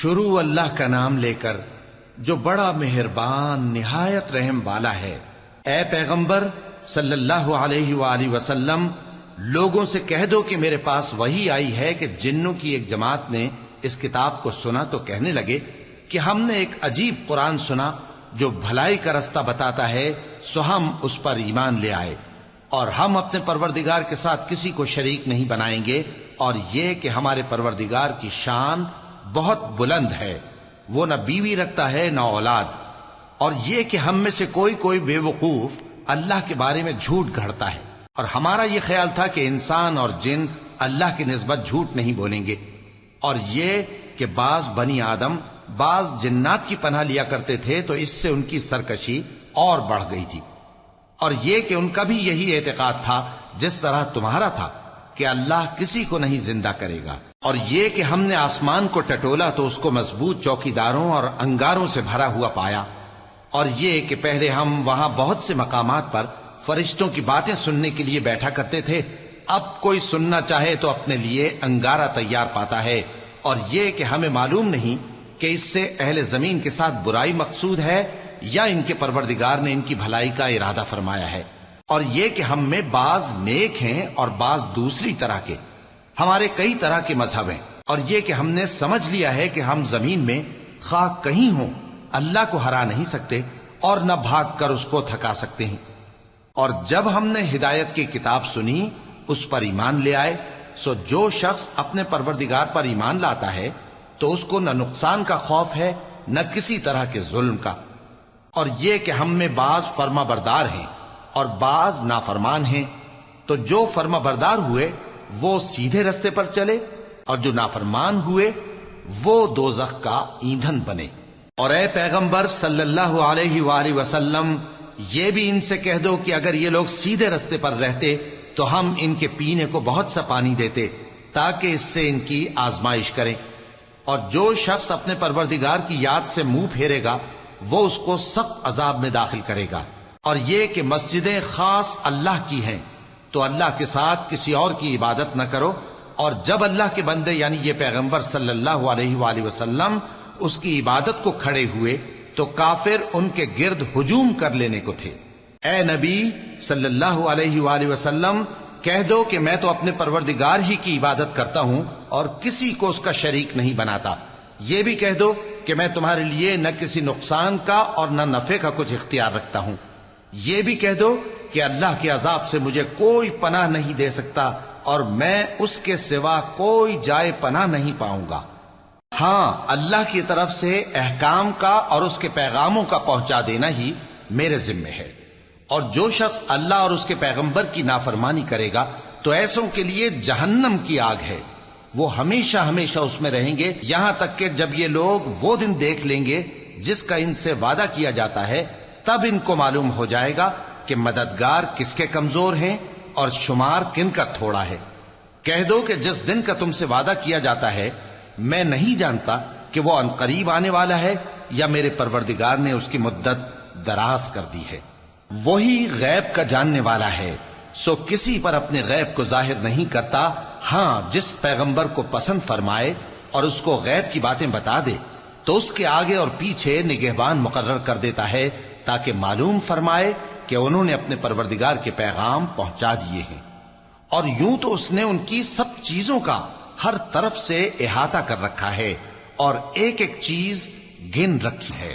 شروع اللہ کا نام لے کر جو بڑا مہربان نہایت رحم والا ہے۔ اے پیغمبر صلی اللہ علیہ وآلہ وسلم، لوگوں سے کہہ دو کہ میرے پاس وحی آئی ہے کہ جنوں کی ایک جماعت نے اس کتاب کو سنا تو کہنے لگے کہ ہم نے ایک عجیب قرآن سنا جو بھلائی کا رستہ بتاتا ہے، سو ہم اس پر ایمان لے آئے، اور ہم اپنے پروردگار کے ساتھ کسی کو شریک نہیں بنائیں گے، اور یہ کہ ہمارے پروردگار کی شان بہت بلند ہے، وہ نہ بیوی رکھتا ہے نہ اولاد، اور یہ کہ ہم میں سے کوئی بے وقوف اللہ کے بارے میں جھوٹ گھڑتا ہے، اور ہمارا یہ خیال تھا کہ انسان اور جن اللہ کی نسبت جھوٹ نہیں بولیں گے، اور یہ کہ بعض بنی آدم بعض جنات کی پناہ لیا کرتے تھے تو اس سے ان کی سرکشی اور بڑھ گئی تھی، اور یہ کہ ان کا بھی یہی اعتقاد تھا جس طرح تمہارا تھا کہ اللہ کسی کو نہیں زندہ کرے گا، اور یہ کہ ہم نے آسمان کو ٹٹولا تو اس کو مضبوط چوکیداروں اور انگاروں سے بھرا ہوا پایا، اور یہ کہ پہلے ہم وہاں بہت سے مقامات پر فرشتوں کی باتیں سننے کے لیے بیٹھا کرتے تھے، اب کوئی سننا چاہے تو اپنے لیے انگارہ تیار پاتا ہے، اور یہ کہ ہمیں معلوم نہیں کہ اس سے اہل زمین کے ساتھ برائی مقصود ہے یا ان کے پروردگار نے ان کی بھلائی کا ارادہ فرمایا ہے، اور یہ کہ ہم میں بعض نیک ہیں اور بعض دوسری طرح کے، ہمارے کئی طرح کے مذہب ہیں، اور یہ کہ ہم نے سمجھ لیا ہے کہ ہم زمین میں خواہ کہیں ہوں اللہ کو ہرا نہیں سکتے اور نہ بھاگ کر اس کو تھکا سکتے ہیں، اور جب ہم نے ہدایت کی کتاب سنی اس پر ایمان لے آئے، سو جو شخص اپنے پروردگار پر ایمان لاتا ہے تو اس کو نہ نقصان کا خوف ہے نہ کسی طرح کے ظلم کا، اور یہ کہ ہم میں بعض فرما بردار ہیں اور بعض نافرمان ہیں، تو جو فرما بردار ہوئے وہ سیدھے رستے پر چلے، اور جو نافرمان ہوئے وہ دوزخ کا ایندھن بنے۔ اور اے پیغمبر صلی اللہ علیہ وآلہ وسلم، یہ بھی ان سے کہہ دو کہ اگر یہ لوگ سیدھے رستے پر رہتے تو ہم ان کے پینے کو بہت سا پانی دیتے تاکہ اس سے ان کی آزمائش کریں، اور جو شخص اپنے پروردگار کی یاد سے منہ پھیرے گا وہ اس کو سخت عذاب میں داخل کرے گا، اور یہ کہ مسجدیں خاص اللہ کی ہیں تو اللہ کے ساتھ کسی اور کی عبادت نہ کرو، اور جب اللہ کے بندے یعنی یہ پیغمبر صلی اللہ علیہ وآلہ وسلم اس کی عبادت کو کھڑے ہوئے تو کافر ان کے گرد ہجوم کر لینے کو تھے۔ اے نبی صلی اللہ علیہ وآلہ وسلم، کہہ دو کہ میں تو اپنے پروردگار ہی کی عبادت کرتا ہوں اور کسی کو اس کا شریک نہیں بناتا، یہ بھی کہہ دو کہ میں تمہارے لیے نہ کسی نقصان کا اور نہ نفع کا کچھ اختیار رکھتا ہوں، یہ بھی کہہ دو کہ اللہ کے عذاب سے مجھے کوئی پناہ نہیں دے سکتا اور میں اس کے سوا کوئی جائے پناہ نہیں پاؤں گا، ہاں اللہ کی طرف سے احکام کا اور اس کے پیغاموں کا پہنچا دینا ہی میرے ذمہ ہے، اور جو شخص اللہ اور اس کے پیغمبر کی نافرمانی کرے گا تو ایسوں کے لیے جہنم کی آگ ہے، وہ ہمیشہ ہمیشہ اس میں رہیں گے، یہاں تک کہ جب یہ لوگ وہ دن دیکھ لیں گے جس کا ان سے وعدہ کیا جاتا ہے، تب ان کو معلوم ہو جائے گا کہ مددگار کس کے کمزور ہیں اور شمار کن کا تھوڑا ہے۔ کہہ دو کہ جس دن کا تم سے وعدہ کیا جاتا ہے میں نہیں جانتا کہ وہ عنقریب آنے والا ہے یا میرے پروردگار نے اس کی مدت دراز کر دی ہے، وہی غیب کا جاننے والا ہے، سو کسی پر اپنے غیب کو ظاہر نہیں کرتا، ہاں جس پیغمبر کو پسند فرمائے اور اس کو غیب کی باتیں بتا دے تو اس کے آگے اور پیچھے نگہبان مقرر کر دیتا ہے تاکہ معلوم فرمائے کہ انہوں نے اپنے پروردگار کے پیغام پہنچا دیے ہیں، اور یوں تو اس نے ان کی سب چیزوں کا ہر طرف سے احاطہ کر رکھا ہے اور ایک ایک چیز گن رکھی ہے۔